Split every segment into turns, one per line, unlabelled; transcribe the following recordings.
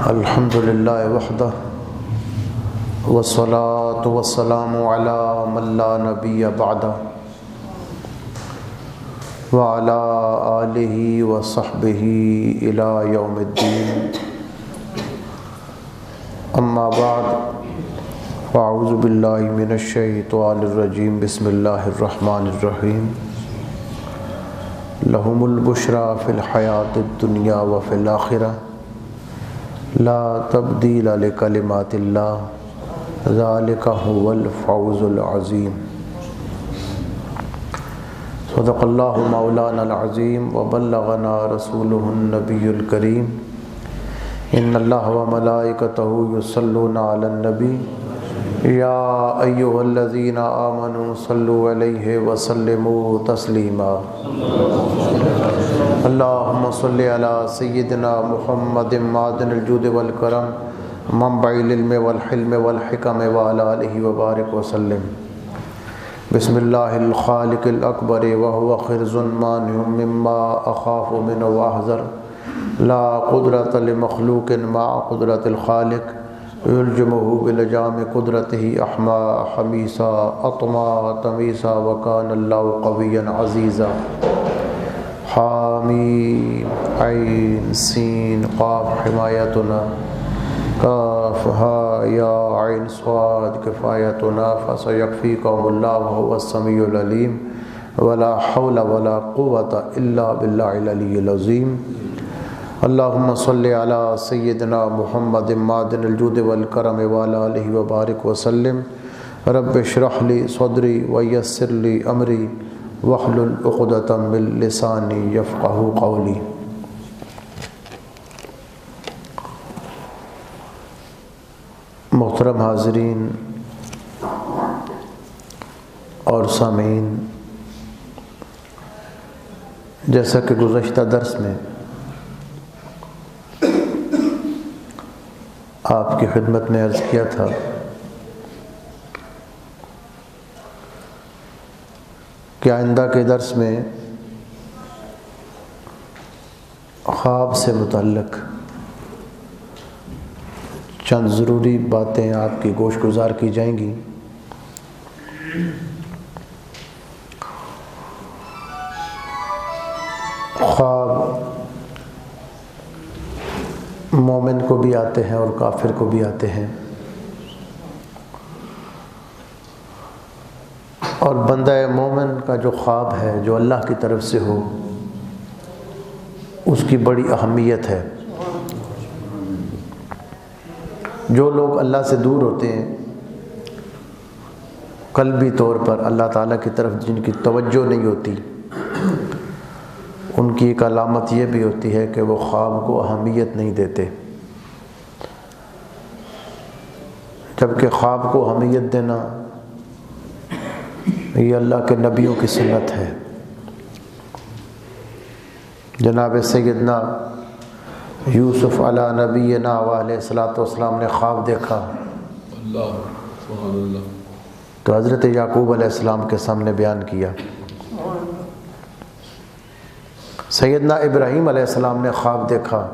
الحمد للہ وحدہ والصلاة والسلام علی من لا نبی بعدہ وعلی آلہ وصحبہ الی یوم الدین، اما بعد فاعوذ باللہ من الشیطان الرجیم، بسم اللہ الرحمن الرحیم۔ لہم البشریٰ فی الحیاۃ الدنیا وفی الآخرہ لا تبدیل لکلمات اللہ ذالک هو الفوز العظیم۔ صدق اللہ مولانا العظیم وبلغنا رسولہ النبی الکریم۔ ان اللہ وملائکتہ یصلون علی النبی یا ایھا الذین آمنوا صلوا علیہ وسلموا تسلیما۔ اللہم صل علی سیدنا محمد معدن الجود والکرم منبع العلم والحلم والحکم وعلی آلہ وبارک وسلم۔ بسم اللہ الخالق الاکبر وہو خرز مانع مما اخاف منہ واحذر، لا قدرۃ لمخلوق مع قدرۃ الخالق، یلجمہ بلجام قدرتہ احما حمیسا اطما تمیسا وکان اللہ قویا عزیزا۔ حامیم عین سین قاف حمایتنا، کاف ہا یا عین صاد کفایتنا، فسیکفیکہم اللہ وہو السمیع العلیم، ولا حول ولا قوة الا باللہ العلی العظیم۔ اللہم صلی علی سیدنا محمد معدن الجود والکرم وعلی آلہ وبارک وسلم۔ رب اشرح لی صدری ویسر لی امری واحلل عقدۃ من لسانی یفقہوا قولی۔ محترم حاضرین اور سامعین، جیسا کہ گزشتہ درس میں آپ کی خدمت میں عرض کیا تھا کہ آئندہ کے درس میں خواب سے متعلق چند ضروری باتیں آپ کی گوش گزار کی جائیں گی۔ خواب مومن کو بھی آتے ہیں اور کافر کو بھی آتے ہیں، اور بندہ مومن کا جو خواب ہے جو اللہ کی طرف سے ہو، اس کی بڑی اہمیت ہے۔ جو لوگ اللہ سے دور ہوتے ہیں، قلبی طور پر اللہ تعالیٰ کی طرف جن کی توجہ نہیں ہوتی، ان کی ایک علامت یہ بھی ہوتی ہے کہ وہ خواب کو اہمیت نہیں دیتے، جبکہ خواب کو اہمیت دینا یہ اللہ کے نبیوں کی سنت ہے۔ جناب سیدنا یوسف علی نبینا علیہ الصلوۃ والسلام نے خواب دیکھا تو حضرت یعقوب علیہ السلام کے سامنے بیان کیا۔ سیدنا ابراہیم علیہ السلام نے خواب دیکھا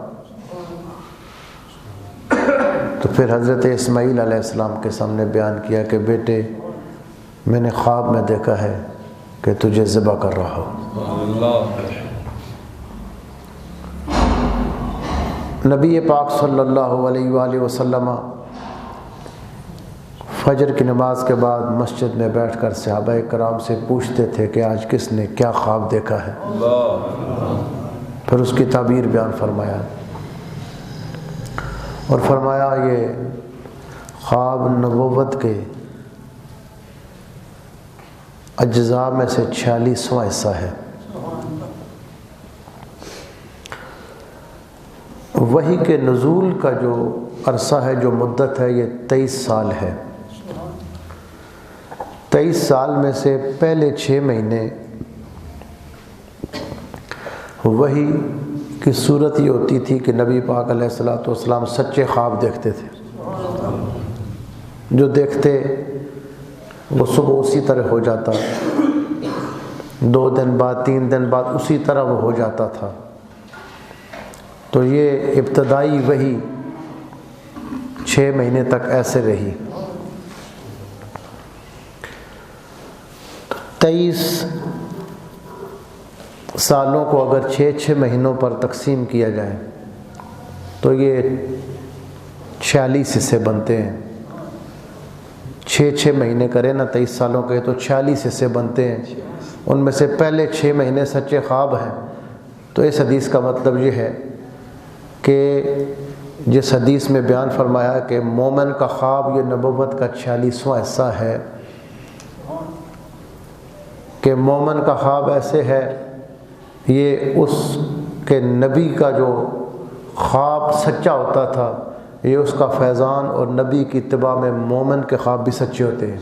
تو پھر حضرت اسماعیل علیہ السلام کے سامنے بیان کیا کہ بیٹے، میں نے خواب میں دیکھا ہے کہ تجھے ذبح کر رہا ہوں۔ نبی پاک صلی اللہ علیہ وآلہ وسلم فجر کی نماز کے بعد مسجد میں بیٹھ کر صحابہ کرام سے پوچھتے تھے کہ آج کس نے کیا خواب دیکھا ہے، پھر اس کی تعبیر بیان فرمایا اور فرمایا یہ خواب نبوت کے اجزاء میں سے 46واں حصہ ہے۔ وحی کے نزول کا جو عرصہ ہے، جو مدت ہے، یہ 23 سال ہے۔ 23 سال میں سے پہلے 6 مہینے وحی کی صورت یہ ہوتی تھی کہ نبی پاک علیہ الصلوۃ والسلام سچے خواب دیکھتے تھے، جو دیکھتے وہ صبح اسی طرح ہو جاتا، 2 دن بعد 3 دن بعد اسی طرح وہ ہو جاتا تھا۔ تو یہ ابتدائی وحی 6 مہینے تک ایسے رہی۔ 23 سالوں کو اگر 6 مہینوں پر تقسیم کیا جائے تو یہ 46 حصے بنتے ہیں۔ 6 مہینے کریں نا 23 سالوں کے تو 46 حصے بنتے ہیں۔ ان میں سے پہلے 6 مہینے سچے خواب ہیں۔ تو اس حدیث کا مطلب یہ ہے کہ جس حدیث میں بیان فرمایا کہ مومن کا خواب یہ نبوت کا 46واں حصہ ہے، کہ مومن کا خواب ایسے ہے، یہ اس کے نبی کا جو خواب سچا ہوتا تھا، یہ اس کا فیضان، اور نبی کی اتباع میں مومن کے خواب بھی سچے ہوتے ہیں۔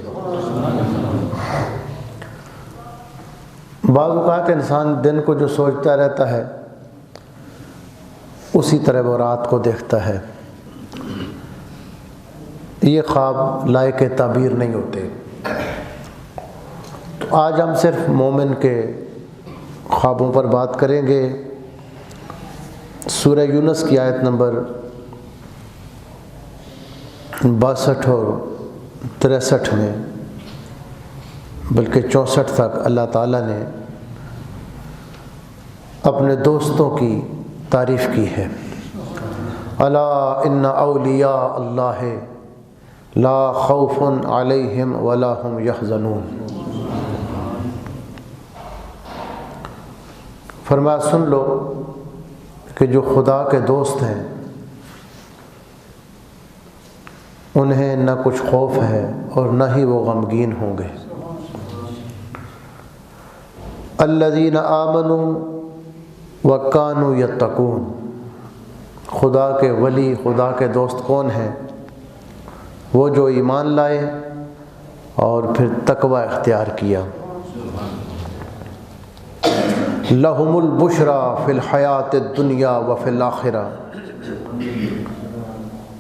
بعض اوقات انسان دن کو جو سوچتا رہتا ہے اسی طرح وہ رات کو دیکھتا ہے۔ یہ خواب لائق تعبیر نہیں ہوتے۔ تو آج ہم صرف مومن کے خوابوں پر بات کریں گے۔ سورہ یونس کی آیت نمبر 62 اور 63 میں، بلکہ 64 تک اللہ تعالیٰ نے اپنے دوستوں کی تعریف کی ہے۔ الا ان اولیاء اللہ لا خوف علیہم ولا هم یحزنون۔ فرمایا سن لو کہ جو خدا کے دوست ہیں انہیں نہ کچھ خوف ہے اور نہ ہی وہ غمگین ہوں گے۔ الذین آمنوا وکانوا یتقون۔ خدا کے ولی، خدا کے دوست کون ہیں؟ وہ جو ایمان لائے اور پھر تقوی اختیار کیا۔ لہم البشری فی الحیاۃ الدنیا وفی الآخرہ۔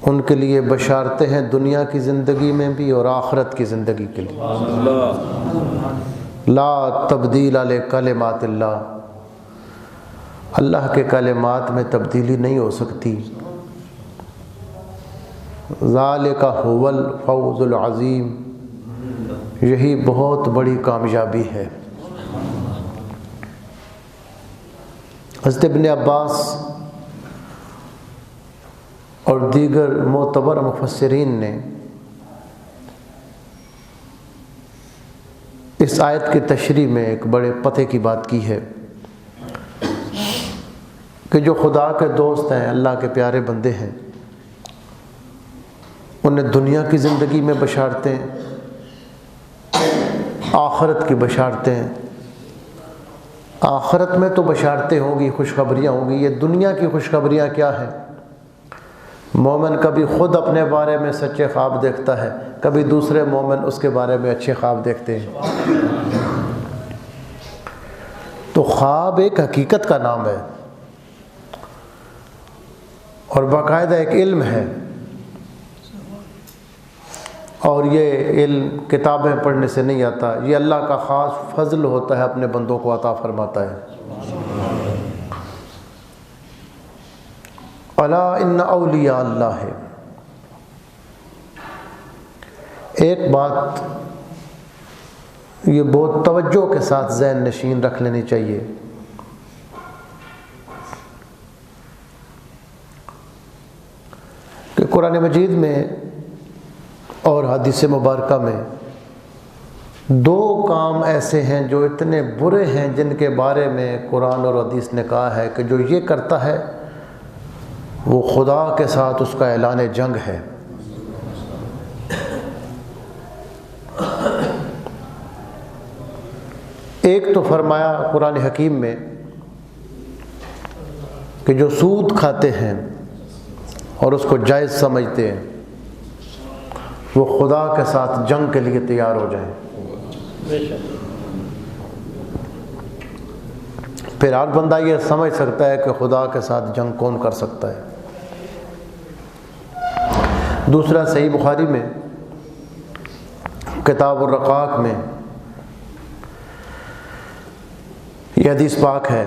ان کے لیے بشارتیں ہیں دنیا کی زندگی میں بھی اور آخرت کی زندگی کے لیے۔ لا تبدیل لکلمات اللہ۔ اللہ کے کلمات میں تبدیلی نہیں ہو سکتی۔ ذالک ھو الفوز العظیم۔ یہی بہت بڑی کامیابی ہے۔ حضرت ابن عباس اور دیگر معتبر مفسرین نے اس آیت کی تشریح میں ایک بڑے پتے کی بات کی ہے کہ جو خدا کے دوست ہیں، اللہ کے پیارے بندے ہیں، انہیں دنیا کی زندگی میں بشارتیں، آخرت کی بشارتیں، آخرت میں تو بشارتیں ہوں گی، خوشخبریاں ہوں گی۔ یہ دنیا کی خوشخبریاں کیا ہیں؟ مومن کبھی خود اپنے بارے میں سچے خواب دیکھتا ہے، کبھی دوسرے مومن اس کے بارے میں اچھے خواب دیکھتے ہیں۔ تو خواب ایک حقیقت کا نام ہے اور باقاعدہ ایک علم ہے، اور یہ علم کتابیں پڑھنے سے نہیں آتا، یہ اللہ کا خاص فضل ہوتا ہے، اپنے بندوں کو عطا فرماتا ہے۔ الا ان اولیاء اللہ ہے۔ ایک بات یہ بہت توجہ کے ساتھ ذہن نشین رکھ لینی چاہیے کہ قرآن مجید میں اور حدیث مبارکہ میں 2 کام ایسے ہیں جو اتنے برے ہیں، جن کے بارے میں قرآن اور حدیث نے کہا ہے کہ جو یہ کرتا ہے وہ خدا کے ساتھ اس کا اعلان جنگ ہے۔ ایک تو فرمایا قرآن حکیم میں کہ جو سود کھاتے ہیں اور اس کو جائز سمجھتے ہیں وہ خدا کے ساتھ جنگ کے لیے تیار ہو جائیں۔ پھر ہر بندہ یہ سمجھ سکتا ہے کہ خدا کے ساتھ جنگ کون کر سکتا ہے۔ دوسرا صحیح بخاری میں کتاب الرقاق میں یہ حدیث پاک ہے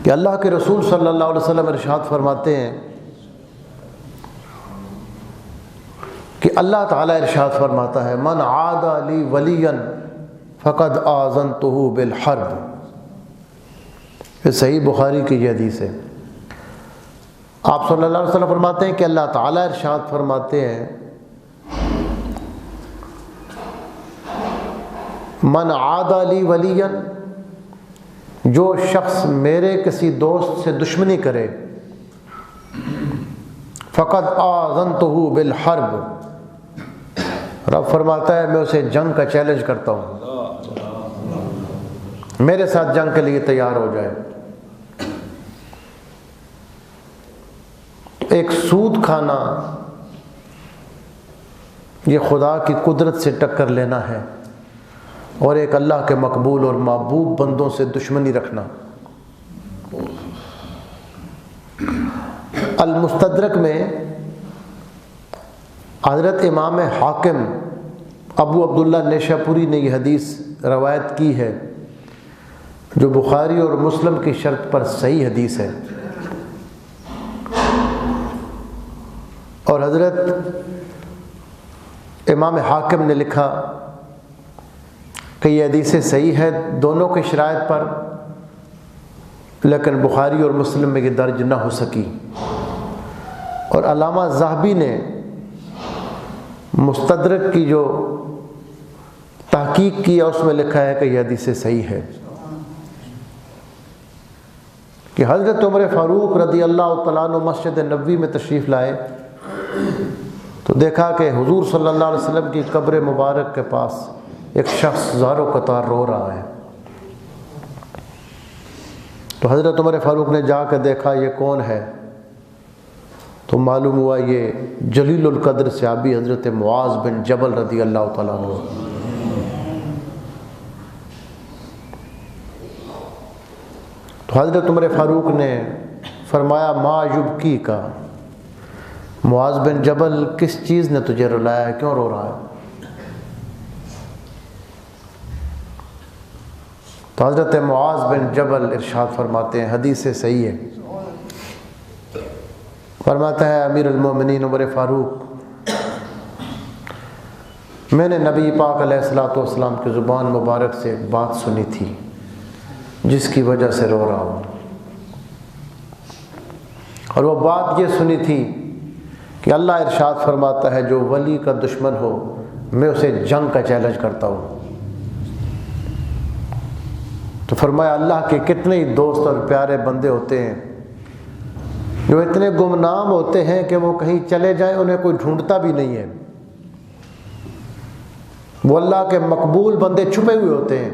کہ اللہ کے رسول صلی اللہ علیہ وسلم ارشاد فرماتے ہیں کہ اللہ تعالیٰ ارشاد فرماتا ہے من عاد لی ولیا فقد آذنتہ بالحرب. یہ صحیح بخاری کی یہ حدیث ہے. آپ صلی اللہ علیہ وسلم فرماتے ہیں کہ اللہ تعالیٰ ارشاد فرماتے ہیں من عاد لی ولیا، جو شخص میرے کسی دوست سے دشمنی کرے، فقد آذنتہ بالحرب، رب فرماتا ہے میں اسے جنگ کا چیلنج کرتا ہوں، میرے ساتھ جنگ کے لیے تیار ہو جائے. ایک سود کھانا یہ خدا کی قدرت سے ٹکر لینا ہے، اور ایک اللہ کے مقبول اور محبوب بندوں سے دشمنی رکھنا. المستدرک میں حضرت امام حاکم ابو عبداللہ نیشاپوری نے یہ حدیث روایت کی ہے، جو بخاری اور مسلم کی شرط پر صحیح حدیث ہے. اور حضرت امام حاکم نے لکھا کہ یہ حدیث صحیح ہے دونوں کی شرائط پر، لیکن بخاری اور مسلم میں یہ درج نہ ہو سکی. اور علامہ ذہبی نے مستدرک کی جو تحقیق کی ہے اس میں لکھا ہے کہ یہ حدیث صحیح ہے. کہ حضرت عمر فاروق رضی اللہ تعالیٰ عنہ مسجد نبوی میں تشریف لائے تو دیکھا کہ حضور صلی اللہ علیہ وسلم کی قبر مبارک کے پاس ایک شخص زارو قطار رو رہا ہے. تو حضرت عمر فاروق نے جا کے دیکھا یہ کون ہے، تو معلوم ہوا یہ جلیل القدر صحابی حضرت معاذ بن جبل رضی اللہ تعالیٰ عنہ. تو حضرت عمر فاروق نے فرمایا ما یبکی کا، معاذ بن جبل کس چیز نے تجھے رلایا ہے، کیوں رو رہا ہے؟ تو حضرت معاذ بن جبل ارشاد فرماتے ہیں، حدیث صحیح ہے، فرماتا ہے امیر المومنین عمر فاروق، میں نے نبی پاک علیہ الصلوۃ والسلام کی زبان مبارک سے ایک بات سنی تھی جس کی وجہ سے رو رہا ہوں، اور وہ بات یہ سنی تھی کہ اللہ ارشاد فرماتا ہے جو ولی کا دشمن ہو میں اسے جنگ کا چیلنج کرتا ہوں. تو فرمایا اللہ کے کتنے ہی دوست اور پیارے بندے ہوتے ہیں جو اتنے گمنام ہوتے ہیں کہ وہ کہیں چلے جائیں انہیں کوئی ڈھونڈتا بھی نہیں ہے. وہ اللہ کے مقبول بندے چھپے ہوئے ہوتے ہیں.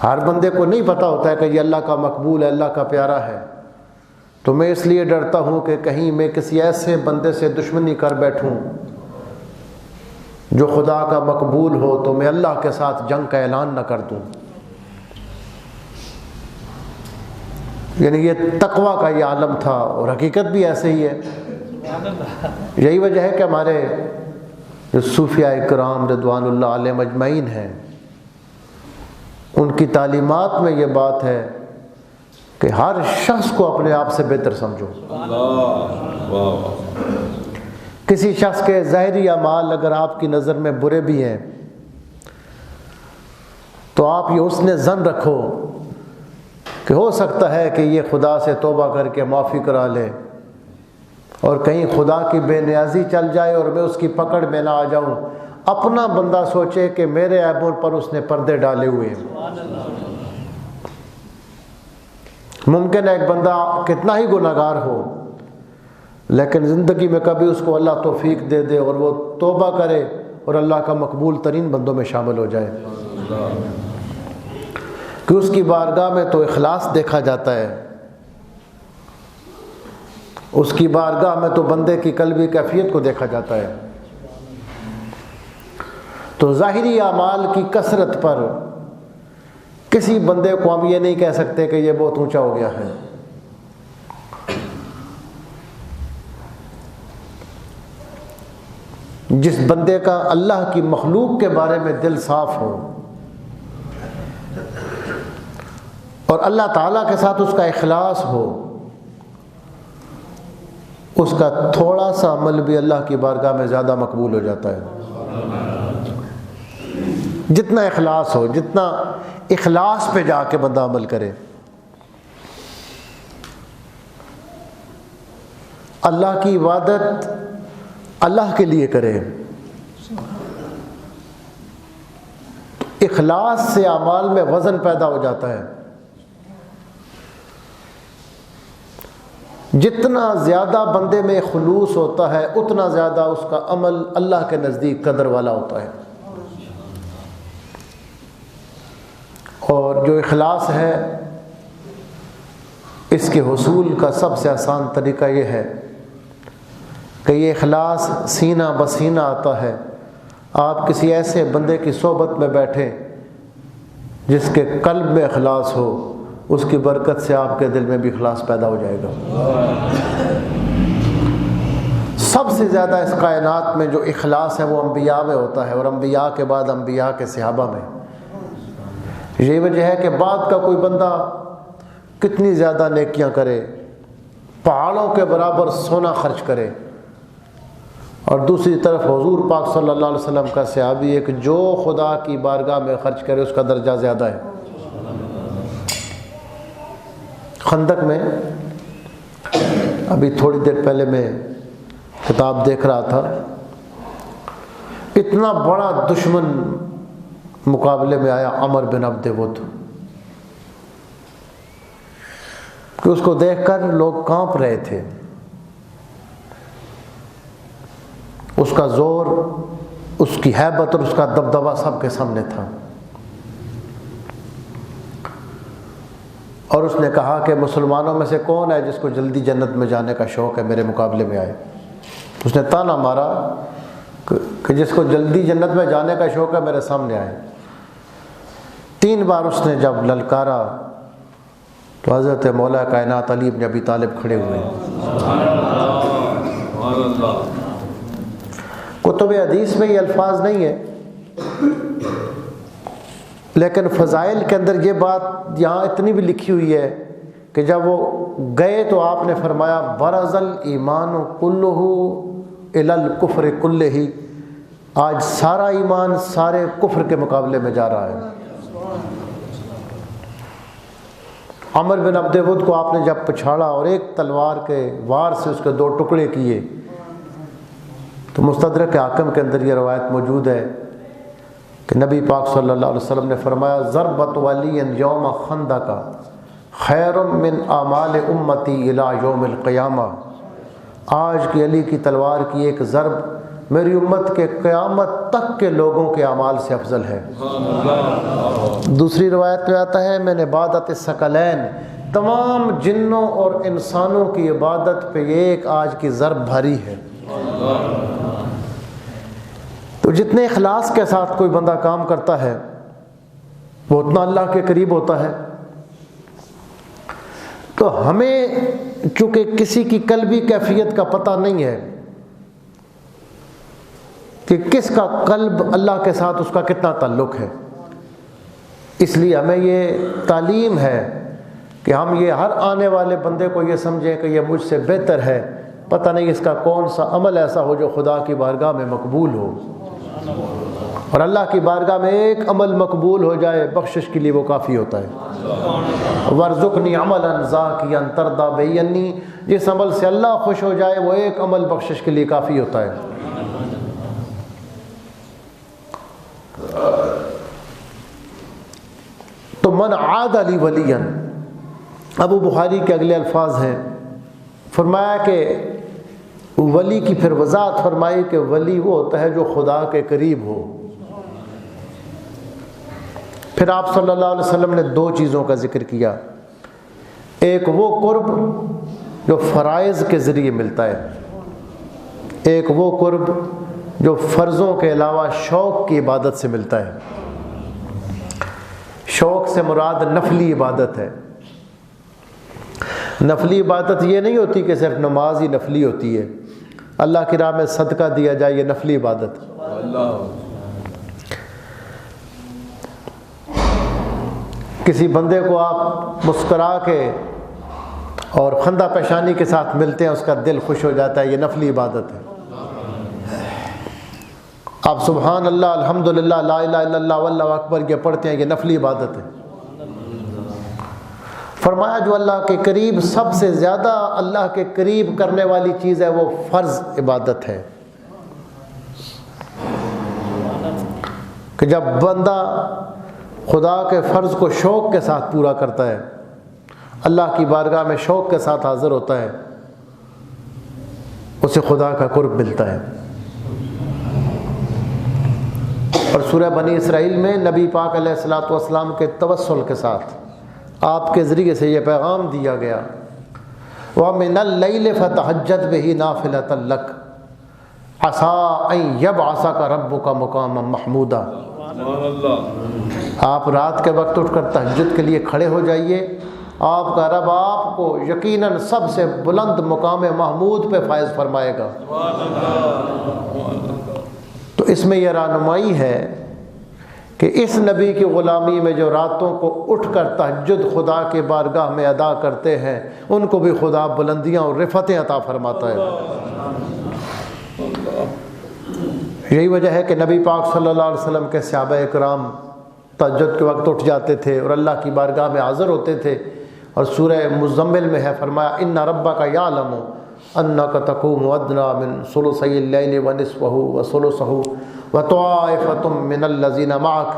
ہر بندے کو نہیں پتہ ہوتا ہے کہ یہ اللہ کا مقبول ہے، اللہ کا پیارا ہے. تو میں اس لیے ڈرتا ہوں کہ کہیں میں کسی ایسے بندے سے دشمنی کر بیٹھوں جو خدا کا مقبول ہو تو میں اللہ کے ساتھ جنگ کا اعلان نہ کر دوں. یعنی یہ تقویٰ کا یہ عالم تھا، اور حقیقت بھی ایسے ہی ہے. یہی وجہ ہے کہ ہمارے جو صوفیاء کرام رضوان اللہ علیہم اجمعین ہیں ان کی تعلیمات میں یہ بات ہے کہ ہر شخص کو اپنے آپ سے بہتر سمجھو. کسی شخص کے ظاہری اعمال اگر آپ کی نظر میں برے بھی ہیں تو آپ یہ حسن ظن رکھو کہ ہو سکتا ہے کہ یہ خدا سے توبہ کر کے معافی کرا لے، اور کہیں خدا کی بے نیازی چل جائے اور میں اس کی پکڑ میں نہ آ جاؤں. اپنا بندہ سوچے کہ میرے عیبوں پر اس نے پردے ڈالے ہوئے ہیں. ممکن ہے ایک بندہ کتنا ہی گناہگار ہو لیکن زندگی میں کبھی اس کو اللہ توفیق دے دے اور وہ توبہ کرے اور اللہ کا مقبول ترین بندوں میں شامل ہو جائے، کہ اس کی بارگاہ میں تو اخلاص دیکھا جاتا ہے. اس کی بارگاہ میں تو بندے کی قلبی کیفیت کو دیکھا جاتا ہے. تو ظاہری اعمال کی کثرت پر کسی بندے کو ہم یہ نہیں کہہ سکتے کہ یہ بہت اونچا ہو گیا ہے. جس بندے کا اللہ کی مخلوق کے بارے میں دل صاف ہو اور اللہ تعالیٰ کے ساتھ اس کا اخلاص ہو، اس کا تھوڑا سا عمل بھی اللہ کی بارگاہ میں زیادہ مقبول ہو جاتا ہے۔ جتنا اخلاص ہو، جتنا اخلاص پہ جا کے بندہ عمل کرے، اللہ کی عبادت اللہ کے لیے کرے، تو اخلاص سے اعمال میں وزن پیدا ہو جاتا ہے۔ جتنا زیادہ بندے میں خلوص ہوتا ہے اتنا زیادہ اس کا عمل اللہ کے نزدیک قدر والا ہوتا ہے۔ اور جو اخلاص ہے اس کے حصول کا سب سے آسان طریقہ یہ ہے کہ یہ اخلاص سینہ بسینہ آتا ہے۔ آپ کسی ایسے بندے کی صحبت میں بیٹھیں جس کے قلب میں اخلاص ہو، اس کی برکت سے آپ کے دل میں بھی اخلاص پیدا ہو جائے گا۔ سب سے زیادہ اس کائنات میں جو اخلاص ہے وہ انبیاء میں ہوتا ہے، اور انبیاء کے بعد انبیاء کے صحابہ میں۔ یہی وجہ ہے کہ بعد کا کوئی بندہ کتنی زیادہ نیکیاں کرے، پہاڑوں کے برابر سونا خرچ کرے، اور دوسری طرف حضور پاک صلی اللہ علیہ وسلم کا صحابی ایک جو خدا کی بارگاہ میں خرچ کرے اس کا درجہ زیادہ ہے۔ خندق میں ابھی تھوڑی دیر پہلے میں کتاب دیکھ رہا تھا، اتنا بڑا دشمن مقابلے میں آیا عمر بن عبد ود کہ اس کو دیکھ کر لوگ کانپ رہے تھے۔ اس کا زور، اس کی ہیبت اور اس کا دبدبہ سب کے سامنے تھا، اور اس نے کہا کہ مسلمانوں میں سے کون ہے جس کو جلدی جنت میں جانے کا شوق ہے، میرے مقابلے میں آئے۔ اس نے تانا مارا کہ جس کو جلدی جنت میں جانے کا شوق ہے میرے سامنے آئے۔ 3 بار اس نے جب للکارا تو حضرت مولا کائنات علی بن ابی طالب کھڑے ہوئے۔ کتب حدیث میں یہ الفاظ نہیں ہے، لیکن فضائل کے اندر یہ بات یہاں اتنی بھی لکھی ہوئی ہے کہ جب وہ گئے تو آپ نے فرمایا برز الایمان کلہ الی الکفر کلہ، آج سارا ایمان سارے کفر کے مقابلے میں جا رہا ہے۔ عمر بن عبد ود کو آپ نے جب پچھاڑا اور ایک تلوار کے وار سے اس کے 2 ٹکڑے کیے، تو مستدرک حاکم کے اندر یہ روایت موجود ہے کہ نبی پاک صلی اللہ علیہ وسلم نے فرمایا ضربت ولی یوم خندق خیر من اعمال امتی الی یوم القیامہ، آج کی علی کی تلوار کی ایک ضرب میری امت کے قیامت تک کے لوگوں کے اعمال سے افضل ہے۔ دوسری روایت میں آتا ہے میں نے عبادت ثقلین، تمام جنوں اور انسانوں کی عبادت پہ ایک آج کی ضرب بھاری ہے۔ تو جتنے اخلاص کے ساتھ کوئی بندہ کام کرتا ہے وہ اتنا اللہ کے قریب ہوتا ہے۔ تو ہمیں چونکہ کسی کی قلبی کیفیت کا پتہ نہیں ہے کہ کس کا قلب اللہ کے ساتھ اس کا کتنا تعلق ہے، اس لیے ہمیں یہ تعلیم ہے کہ ہم یہ ہر آنے والے بندے کو یہ سمجھیں کہ یہ مجھ سے بہتر ہے، پتہ نہیں اس کا کون سا عمل ایسا ہو جو خدا کی بارگاہ میں مقبول ہو، اور اللہ کی بارگاہ میں ایک عمل مقبول ہو جائے بخشش کے لیے وہ کافی ہوتا ہے۔ وَارْزُقْنِي عَمَلًا زَاكِيًا تَرْضَىٰ بِهِ عَنِّي، جس عمل سے اللہ خوش ہو جائے وہ ایک عمل بخشش کے لیے کافی ہوتا ہے۔ تو من عاد لی ولیا، ابو بخاری کے اگلے الفاظ ہیں، فرمایا کہ ولی کی پھر وضاحت فرمائی کہ ولی وہ ہوتا ہے جو خدا کے قریب ہو۔ پھر آپ صلی اللہ علیہ وسلم نے 2 چیزوں کا ذکر کیا، ایک وہ قرب جو فرائض کے ذریعے ملتا ہے، ایک وہ قرب جو فرضوں کے علاوہ شوق کی عبادت سے ملتا ہے۔ شوق سے مراد نفلی عبادت ہے۔ نفلی عبادت یہ نہیں ہوتی کہ صرف نماز ہی نفلی ہوتی ہے، اللہ کی راہ میں صدقہ دیا جائے یہ نفلی عبادت۔
کسی بندے کو آپ مسکرا کے اور خندہ پیشانی کے ساتھ ملتے ہیں، اس کا دل خوش ہو جاتا ہے، یہ نفلی عبادت ہے۔ آپ سبحان اللہ، الحمدللہ، لا الہ الا اللہ واللہ اکبر یہ پڑھتے ہیں، یہ نفلی عبادت ہے۔ فرمایا جو اللہ کے قریب سب سے زیادہ اللہ کے قریب کرنے والی چیز ہے وہ فرض عبادت ہے، کہ جب بندہ خدا کے فرض کو شوق کے ساتھ پورا کرتا ہے، اللہ کی بارگاہ میں شوق کے ساتھ حاضر ہوتا ہے، اسے خدا کا قرب ملتا ہے۔ اور سورہ بنی اسرائیل میں نبی پاک علیہ الصلوۃ والسلام کے توسل کے ساتھ آپ کے ذریعے سے یہ پیغام دیا گیا، وَمِنَ اللَّيْلِ فَتَهَجَّدْ بِهِ نَافِلَةً لَكَ عَسَىٰ أَن يَبْعَثَكَ رَبُّكَ مَقَامًا مَحْمُودًا۔ آپ رات کے وقت اٹھ کر تہجد کے لیے کھڑے ہو جائیے، آپ کا رب آپ کو یقیناً سب سے بلند مقام محمود پہ فائز فرمائے گا۔ تو اس میں یہ رہنمائی ہے کہ اس نبی کی غلامی میں جو راتوں کو اٹھ کر تہجد خدا کے بارگاہ میں ادا کرتے ہیں، ان کو بھی خدا بلندیاں اور رفتیں عطا فرماتا ہے۔ یہی وجہ ہے کہ نبی پاک صلی اللہ علیہ وسلم کے صحابہ کرام تہجد کے وقت اٹھ جاتے تھے اور اللہ کی بارگاہ میں حاضر ہوتے تھے، اور سورہ مزمل میں ہے فرمایا ان ربک یعلم انک تقوم ادنی من ثلثی اللیل ونصفہ وثلثہ وطائفۃ من الذین معک۔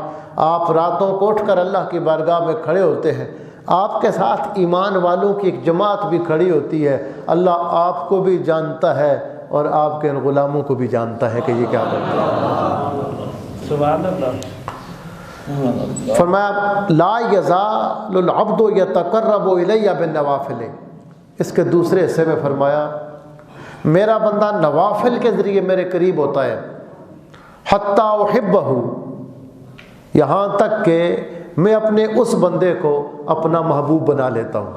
آپ راتوں کو اٹھ کر اللہ کی بارگاہ میں کھڑے ہوتے ہیں، آپ کے ساتھ ایمان والوں کی ایک جماعت بھی کھڑی ہوتی ہے، اللہ آپ کو بھی جانتا ہے اور آپ کے ان غلاموں کو بھی جانتا ہے کہ یہ کیا کرتے ہیں۔
سبحان اللہ۔
فرمایا لا یزال العبد یتقرب الی بالنوافل، اس کے دوسرے حصے میں فرمایا میرا بندہ نوافل کے ذریعے میرے قریب ہوتا ہے، حتی احبہ، یہاں تک کہ میں اپنے اس بندے کو اپنا محبوب بنا لیتا ہوں۔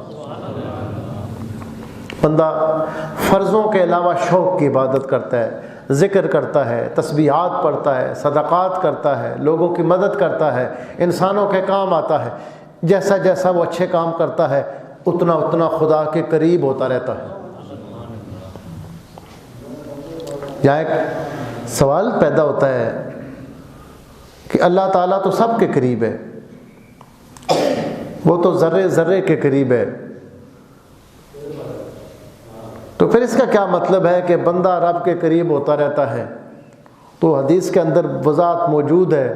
بندہ فرضوں کے علاوہ شوق کی عبادت کرتا ہے، ذکر کرتا ہے، تسبیحات پڑھتا ہے، صدقات کرتا ہے، لوگوں کی مدد کرتا ہے، انسانوں کے کام آتا ہے، جیسا جیسا وہ اچھے کام کرتا ہے اتنا اتنا خدا کے قریب ہوتا رہتا ہے۔ یہاں ایک سوال پیدا ہوتا ہے کہ اللہ تعالیٰ تو سب کے قریب ہے، وہ تو ذرے ذرے کے قریب ہے، تو پھر اس کا کیا مطلب ہے کہ بندہ رب کے قریب ہوتا رہتا ہے؟ تو حدیث کے اندر وضاحت موجود ہے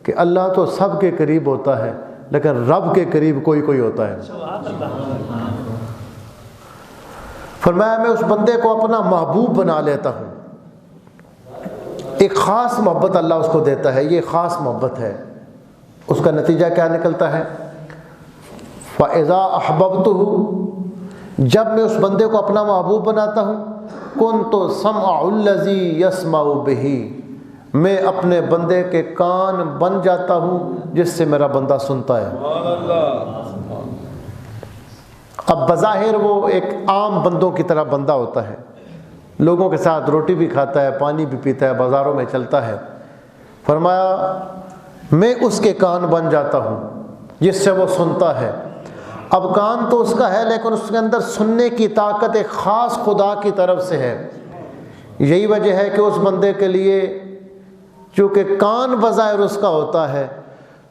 کہ اللہ تو سب کے قریب ہوتا ہے لیکن رب کے قریب کوئی کوئی ہوتا ہے۔ فرمایا میں اس بندے کو اپنا محبوب بنا لیتا ہوں، ایک خاص محبت اللہ اس کو دیتا ہے، یہ خاص محبت ہے۔ اس کا نتیجہ کیا نکلتا ہے؟ فَإِذَا أَحْبَبْتُهُ، جب میں اس بندے کو اپنا محبوب بناتا ہوں، كُنْتُ سَمْعَ الَّذِي يَسْمَعُ بِهِ، میں اپنے بندے کے کان بن جاتا ہوں جس سے میرا بندہ سنتا ہے۔ اب بظاہر وہ ایک عام بندوں کی طرح بندہ ہوتا ہے، لوگوں کے ساتھ روٹی بھی کھاتا ہے، پانی بھی پیتا ہے، بازاروں میں چلتا ہے۔ فرمایا میں اس کے کان بن جاتا ہوں جس سے وہ سنتا ہے۔ اب کان تو اس کا ہے لیکن اس کے اندر سننے کی طاقت ایک خاص خدا کی طرف سے ہے۔ یہی وجہ ہے کہ اس بندے کے لیے چونکہ کان بظاہر اس کا ہوتا ہے،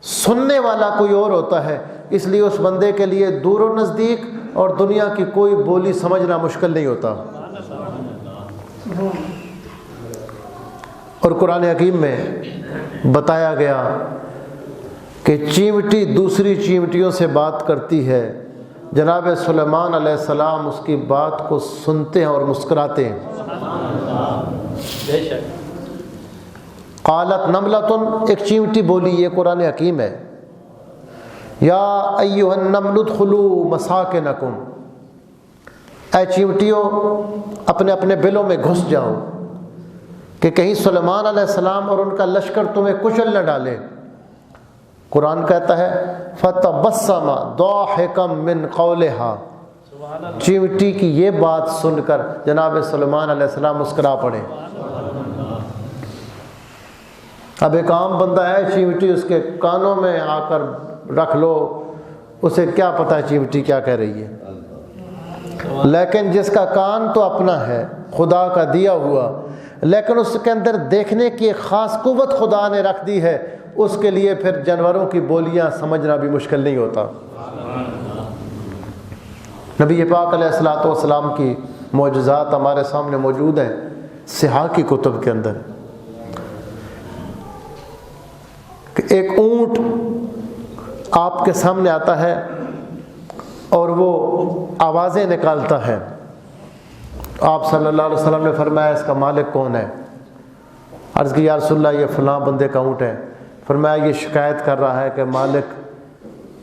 سننے والا کوئی اور ہوتا ہے، اس لیے اس بندے کے لیے دور و نزدیک اور دنیا کی کوئی بولی سمجھنا مشکل نہیں ہوتا۔ اور قرآن حکیم میں بتایا گیا کہ چیونٹی دوسری چیونٹیوں سے بات کرتی ہے، جناب سلیمان علیہ السلام اس کی بات کو سنتے ہیں اور مسکراتے ہیں۔ قالت نملۃ، ایک چیونٹی بولی، یہ قرآن حکیم ہے، یا ایھا النمل ادخلوا مساکنکم، اے چیونٹیوں اپنے اپنے بلوں میں گھس جاؤ کہ کہیں سلیمان علیہ السلام اور ان کا لشکر تمہیں کچل نہ ڈالے۔ قرآن کہتا ہے فتبسم ضاحکا من قولها، چیونٹی کی یہ بات سن کر جناب سلیمان علیہ السلام مسکرا پڑے۔ اب ایک عام بندہ ہے، چیونٹی اس کے کانوں میں آ کر رکھ لو اسے کیا پتہ چیوٹی کیا کہہ رہی ہے. لیکن جس کا کان تو اپنا ہے خدا کا دیا ہوا، لیکن اس کے اندر دیکھنے کی ایک خاص قوت خدا نے رکھ دی ہے، اس کے لیے پھر جانوروں کی بولیاں سمجھنا بھی مشکل نہیں ہوتا. نبی پاک علیہ الصلوۃ والسلام کی معجزات ہمارے سامنے موجود ہیں صحاح کی کتب کے اندر. کہ ایک اونٹ آپ کے سامنے آتا ہے اور وہ آوازیں نکالتا ہے. آپ صلی اللہ علیہ وسلم نے فرمایا اس کا مالک کون ہے؟ عرض کی یا رسول اللہ یہ فلاں بندے کا اونٹ ہے. فرمایا یہ شکایت کر رہا ہے کہ مالک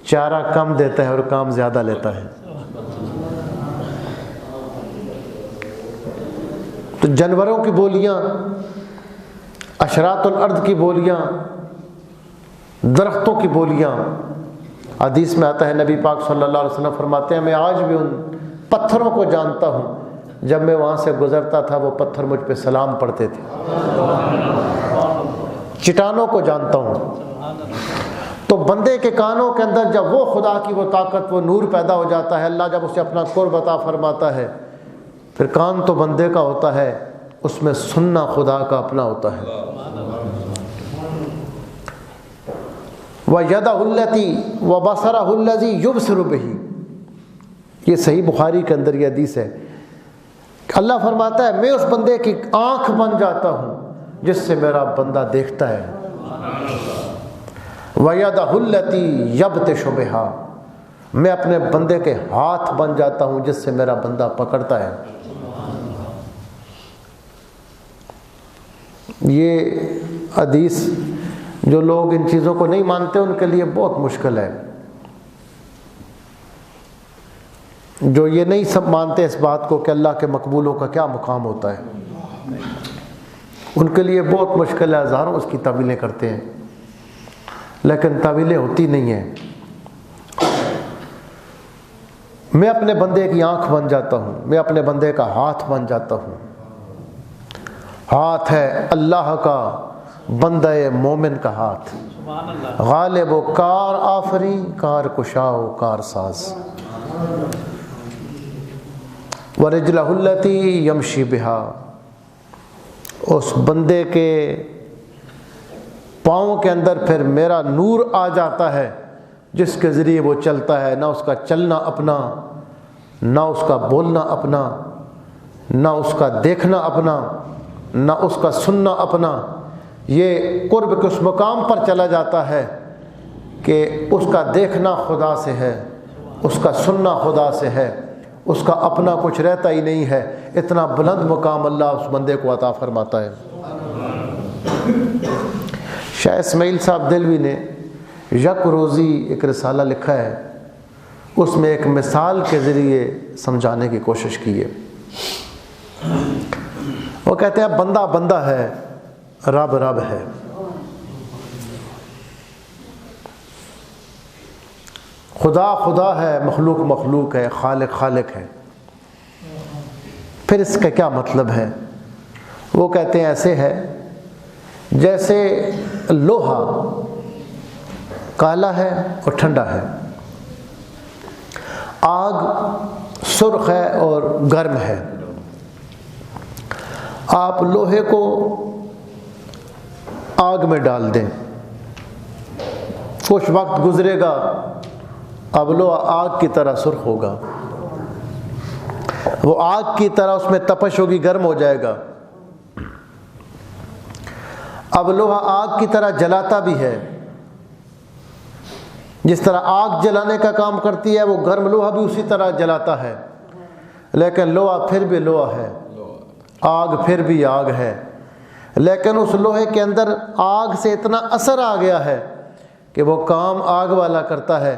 چارہ کم دیتا ہے اور کام زیادہ لیتا ہے. تو جانوروں کی بولیاں، اشراط الارض کی بولیاں، درختوں کی بولیاں. حدیث میں آتا ہے نبی پاک صلی اللہ علیہ وسلم فرماتے ہیں میں آج بھی ان پتھروں کو جانتا ہوں، جب میں وہاں سے گزرتا تھا وہ پتھر مجھ پہ سلام پڑھتے تھے. چٹانوں کو جانتا ہوں. تو بندے کے کانوں کے اندر جب وہ خدا کی وہ طاقت، وہ نور پیدا ہو جاتا ہے، اللہ جب اسے اپنا قرب عطا فرماتا ہے، پھر کان تو بندے کا ہوتا ہے، اس میں سننا خدا کا اپنا ہوتا ہے. وَيَدَهُ الَّتِي وَبَصَرَهُ الَّذِي يُبْصِرُ بِهِ، یہ صحیح بخاری کے اندر یہ حدیث ہے. اللہ فرماتا ہے میں اس بندے کی آنکھ بن جاتا ہوں جس سے میرا بندہ دیکھتا ہے. وَيَدَهُ الَّتِي يَبْطِشُ بِهَا، میں اپنے بندے کے ہاتھ بن جاتا ہوں جس سے میرا بندہ پکڑتا ہے. یہ حدیث جو لوگ ان چیزوں کو نہیں مانتے ان کے لیے بہت مشکل ہے. جو یہ نہیں سب مانتے اس بات کو کہ اللہ کے مقبولوں کا کیا مقام ہوتا ہے، ان کے لیے بہت مشکل ہے. ہزاروں اس کی تعویلیں کرتے ہیں لیکن تعویلیں ہوتی نہیں ہیں. میں اپنے بندے کی آنکھ بن جاتا ہوں، میں اپنے بندے کا ہاتھ بن جاتا ہوں. ہاتھ ہے اللہ کا، بندہ مومن کا ہاتھ. غالب و کار آفری، کار کشا و کار ساز. وَرِجْلَهُ الَّتِي يَمْشِي بِهَا، اس بندے کے پاؤں کے اندر پھر میرا نور آ جاتا ہے جس کے ذریعے وہ چلتا ہے. نہ اس کا چلنا اپنا، نہ اس کا بولنا اپنا، نہ اس کا دیکھنا اپنا، نہ اس کا سننا اپنا. یہ قرب کے اس مقام پر چلا جاتا ہے کہ اس کا دیکھنا خدا سے ہے، اس کا سننا خدا سے ہے، اس کا اپنا کچھ رہتا ہی نہیں ہے. اتنا بلند مقام اللہ اس بندے کو عطا فرماتا ہے. شاہ اسماعیل صاحب دلوی نے یک روزی ایک رسالہ لکھا ہے، اس میں ایک مثال کے ذریعے سمجھانے کی کوشش کی ہے. وہ کہتے ہیں بندہ بندہ ہے، رب رب ہے. خدا خدا ہے، مخلوق مخلوق ہے، خالق خالق ہے. پھر اس کا کیا مطلب ہے؟ وہ کہتے ہیں ایسے ہے جیسے لوہا کالا ہے اور ٹھنڈا ہے، آگ سرخ ہے اور گرم ہے. آپ لوہے کو آگ میں ڈال دیں، کچھ وقت گزرے گا، اب لوہا آگ کی طرح سرخ ہوگا، وہ آگ کی طرح اس میں تپش ہوگی، گرم ہو جائے گا. اب لوہا آگ کی طرح جلاتا بھی ہے، جس طرح آگ جلانے کا کام کرتی ہے وہ گرم لوہا بھی اسی طرح جلاتا ہے. لیکن لوہا پھر بھی لوہا ہے، آگ پھر بھی آگ ہے. لیکن اس لوہے کے اندر آگ سے اتنا اثر آ گیا ہے کہ وہ کام آگ والا کرتا ہے.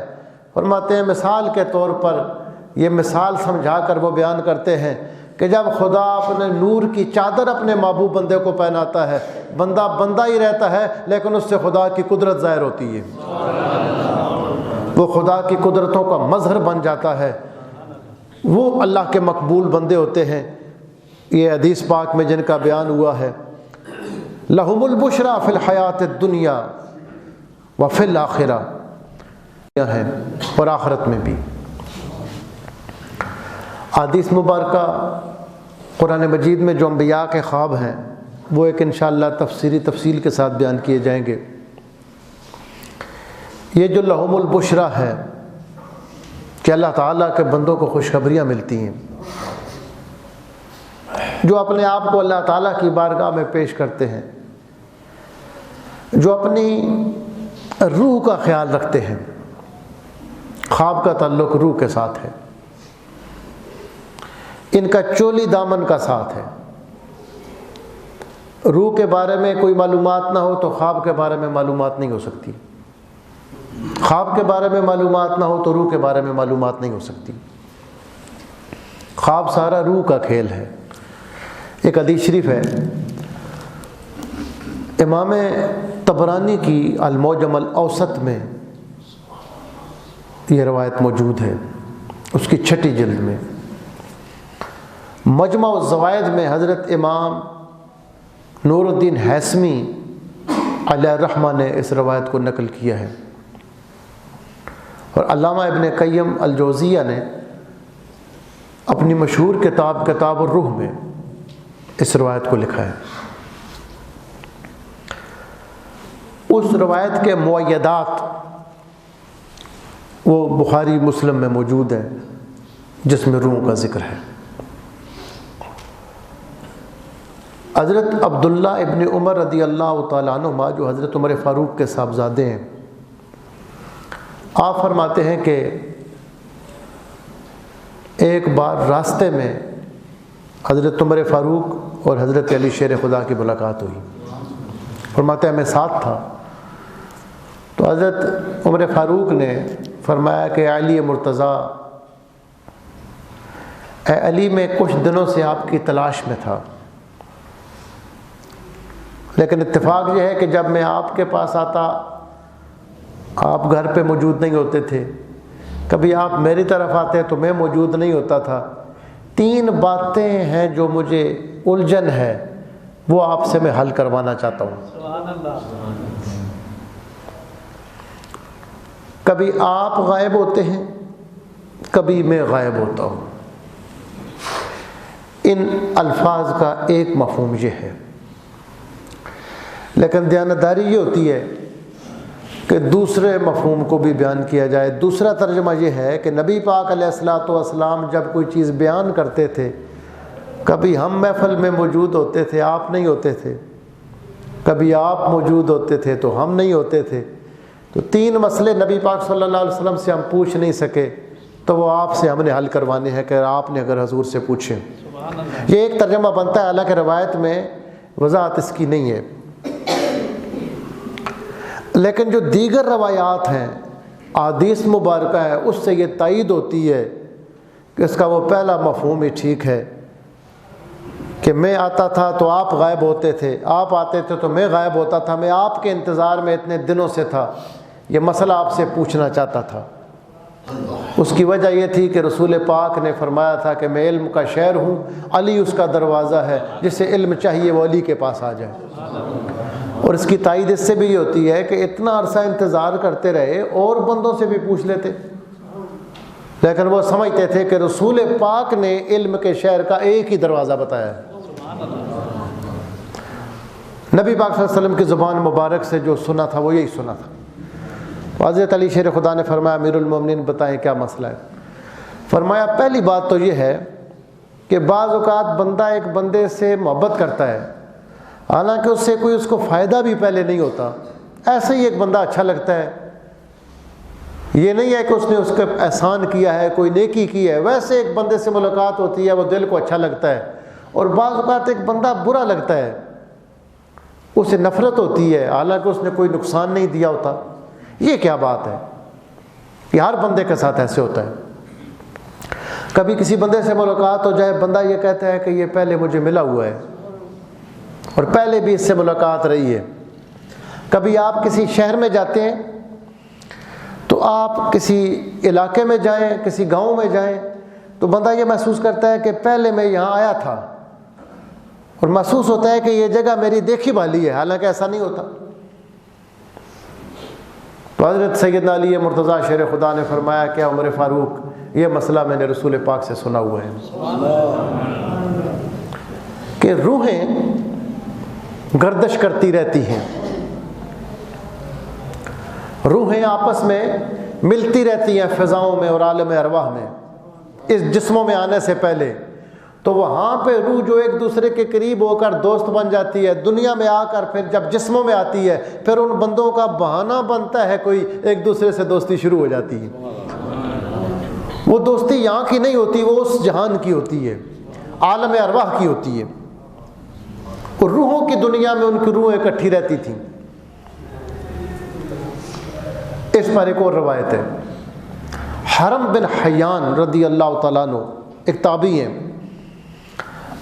فرماتے ہیں مثال کے طور پر یہ مثال سمجھا کر وہ بیان کرتے ہیں کہ جب خدا اپنے نور کی چادر اپنے محبوب بندے کو پہناتا ہے، بندہ بندہ ہی رہتا ہے لیکن اس سے خدا کی قدرت ظاہر ہوتی ہے، وہ خدا کی قدرتوں کا مظہر بن جاتا ہے. وہ اللہ کے مقبول بندے ہوتے ہیں. یہ حدیث پاک میں جن کا بیان ہوا ہے، لَهُمُ الْبُشْرَى فِي الْحَيَاةِ الدُّنْيَا وَفِي الْآخِرَةِ، ہیں اور آخرت میں بھی۔ حدیث مبارکہ قرآن مجید میں جو انبیاء کے خواب ہیں وہ ایک انشاءاللہ تفصیل کے ساتھ بیان کیے جائیں گے۔ یہ جو لہم البشرا ہے کہ اللہ تعالیٰ کے بندوں کو خوشخبریاں ملتی ہیں، جو اپنے آپ کو اللہ تعالیٰ کی بارگاہ میں پیش کرتے ہیں، جو اپنی روح کا خیال رکھتے ہیں۔ خواب کا تعلق روح کے ساتھ ہے، ان کا چولی دامن کا ساتھ ہے۔ روح کے بارے میں کوئی معلومات نہ ہو تو خواب کے بارے میں معلومات نہیں ہو سکتی، خواب کے بارے میں معلومات نہ ہو تو روح کے بارے میں معلومات نہیں ہو سکتی۔ خواب سارا روح کا کھیل ہے۔ ایک حدیث شریف ہے، امام طبرانی کی المعجم الاوسط میں یہ روایت موجود ہے، اس کی 6 جلد میں۔ مجمع الزوائد میں حضرت امام نور الدین ہیثمی علیہ الرحمہ نے اس روایت کو نقل کیا ہے، اور علامہ ابن قیم الجوزیہ نے اپنی مشہور کتاب الروح میں اس روایت کو لکھا ہے۔ اس روایت کے مؤیدات وہ بخاری مسلم میں موجود ہیں جس میں روح کا ذکر ہے۔ حضرت عبداللہ ابن عمر رضی اللہ تعالیٰ عنہما جو حضرت عمر فاروق کے صاحبزادے ہیں، آپ فرماتے ہیں کہ ایک بار راستے میں حضرت عمر فاروق اور حضرت علی شیر خدا کی ملاقات ہوئی۔ فرماتے ہیں میں ساتھ تھا، تو حضرت عمر فاروق نے فرمایا کہ علی مرتضیٰ، اے علی میں کچھ دنوں سے آپ کی تلاش میں تھا، لیکن اتفاق یہ ہے کہ جب میں آپ کے پاس آتا آپ گھر پہ موجود نہیں ہوتے تھے، کبھی آپ میری طرف آتے تو میں موجود نہیں ہوتا تھا۔ 3 باتیں ہیں جو مجھے الجھن ہے، وہ آپ سے میں حل کروانا چاہتا ہوں۔
سبحان اللہ۔
کبھی آپ غائب ہوتے ہیں، کبھی میں غائب ہوتا ہوں۔ ان الفاظ کا ایک مفہوم یہ ہے، لیکن دیانتداری یہ ہوتی ہے کہ دوسرے مفہوم کو بھی بیان کیا جائے۔ دوسرا ترجمہ یہ ہے کہ نبی پاک علیہ الصلوۃ والسلام جب کوئی چیز بیان کرتے تھے، کبھی ہم محفل میں موجود ہوتے تھے، آپ نہیں ہوتے تھے، کبھی آپ موجود ہوتے تھے تو ہم نہیں ہوتے تھے، تو 3 مسئلے نبی پاک صلی اللہ علیہ وسلم سے ہم پوچھ نہیں سکے، تو وہ آپ سے ہم نے حل کروانے ہیں کہ آپ نے اگر حضور سے پوچھیں۔ یہ ایک ترجمہ بنتا ہے، حالانکہ روایت میں وضاحت اس کی نہیں ہے، لیکن جو دیگر روایات ہیں، احادیث مبارکہ ہے، اس سے یہ تائید ہوتی ہے کہ اس کا وہ پہلا مفہوم ہی ٹھیک ہے کہ میں آتا تھا تو آپ غائب ہوتے تھے، آپ آتے تھے تو میں غائب ہوتا تھا، میں آپ کے انتظار میں اتنے دنوں سے تھا، یہ مسئلہ آپ سے پوچھنا چاہتا تھا۔ اس کی وجہ یہ تھی کہ رسول پاک نے فرمایا تھا کہ میں علم کا شہر ہوں، علی اس کا دروازہ ہے، جسے علم چاہیے وہ علی کے پاس آ جائے۔ اور اس کی تائید اس سے بھی یہ ہوتی ہے کہ اتنا عرصہ انتظار کرتے رہے، اور بندوں سے بھی پوچھ لیتے، لیکن وہ سمجھتے تھے کہ رسول پاک نے علم کے شہر کا ایک ہی دروازہ بتایا ہے۔ نبی پاک صلی اللہ علیہ وسلم کی زبان مبارک سے جو سنا تھا وہ یہی سنا تھا۔ حضرت علی شیر خدا نے فرمایا امیر المومنین بتائیں کیا مسئلہ ہے؟ فرمایا پہلی بات تو یہ ہے کہ بعض اوقات بندہ ایک بندے سے محبت کرتا ہے، حالانکہ اس سے کوئی اس کو فائدہ بھی پہلے نہیں ہوتا، ایسے ہی ایک بندہ اچھا لگتا ہے، یہ نہیں ہے کہ اس نے اس کا احسان کیا ہے، کوئی نیکی کی ہے، ویسے ایک بندے سے ملاقات ہوتی ہے، وہ دل کو اچھا لگتا ہے۔ اور بعض اوقات ایک بندہ برا لگتا ہے، اسے نفرت ہوتی ہے، حالانکہ اس نے کوئی نقصان نہیں دیا ہوتا۔ یہ کیا بات ہے؟ یہ ہر بندے کے ساتھ ایسے ہوتا ہے۔ کبھی کسی بندے سے ملاقات ہو جائے، بندہ یہ کہتا ہے کہ یہ پہلے مجھے ملا ہوا ہے اور پہلے بھی اس سے ملاقات رہی ہے۔ کبھی آپ کسی شہر میں جاتے ہیں تو آپ کسی علاقے میں جائیں، کسی گاؤں میں جائیں، تو بندہ یہ محسوس کرتا ہے کہ پہلے میں یہاں آیا تھا، اور محسوس ہوتا ہے کہ یہ جگہ میری دیکھی بھالی ہے، حالانکہ ایسا نہیں ہوتا۔ تو حضرت سیدنا علی مرتضیٰ شیر خدا نے فرمایا کہ عمر فاروق یہ مسئلہ میں نے رسول پاک سے سنا ہوا ہے کہ روحیں گردش کرتی رہتی ہیں، روحیں آپس میں ملتی رہتی ہیں فضاؤں میں اور عالم ارواح میں اس جسموں میں آنے سے پہلے، تو وہاں پہ روح جو ایک دوسرے کے قریب ہو کر دوست بن جاتی ہے، دنیا میں آ کر پھر جب جسموں میں آتی ہے پھر ان بندوں کا بہانہ بنتا ہے، کوئی ایک دوسرے سے دوستی شروع ہو جاتی ہے۔ وہ دوستی یہاں کی نہیں ہوتی، وہ اس جہان کی ہوتی ہے، عالم ارواح کی ہوتی ہے۔ اور روحوں کی دنیا میں ان کی روحیں اکٹھی رہتی تھیں۔ اس پر ایک اور روایت ہے، حرم بن حیان رضی اللہ تعالیٰ عنہ ایک تابعی ہیں،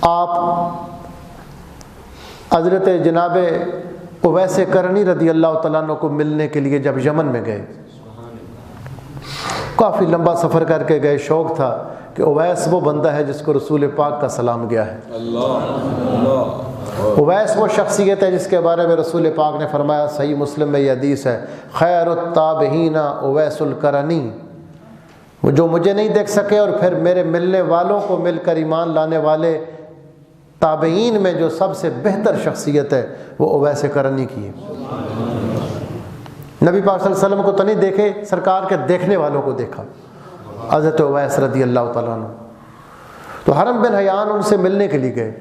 آپ حضرت جناب اویس کرنی رضی اللہ تعالیٰ عنہ کو ملنے کے لیے جب یمن میں گئے، کافی لمبا سفر کر کے گئے، شوق تھا کہ اویس وہ بندہ ہے جس کو رسول پاک کا سلام گیا ہے۔ اویس وہ شخصیت ہے جس کے بارے میں رسول پاک نے فرمایا، صحیح مسلم میں یہ حدیث ہے، خیر التابعین اویس القرنی، وہ جو مجھے نہیں دیکھ سکے اور پھر میرے ملنے والوں کو مل کر ایمان لانے والے تابعین میں جو سب سے بہتر شخصیت ہے وہ اویس کرنی کی ہے۔ نبی پاک صلی اللہ علیہ وسلم کو تو نہیں دیکھے، سرکار کے دیکھنے والوں کو دیکھا، حضرت اویس رضی اللہ تعالیٰ عنہ۔ تو حرم بن حیان ان سے ملنے کے لیے گئے،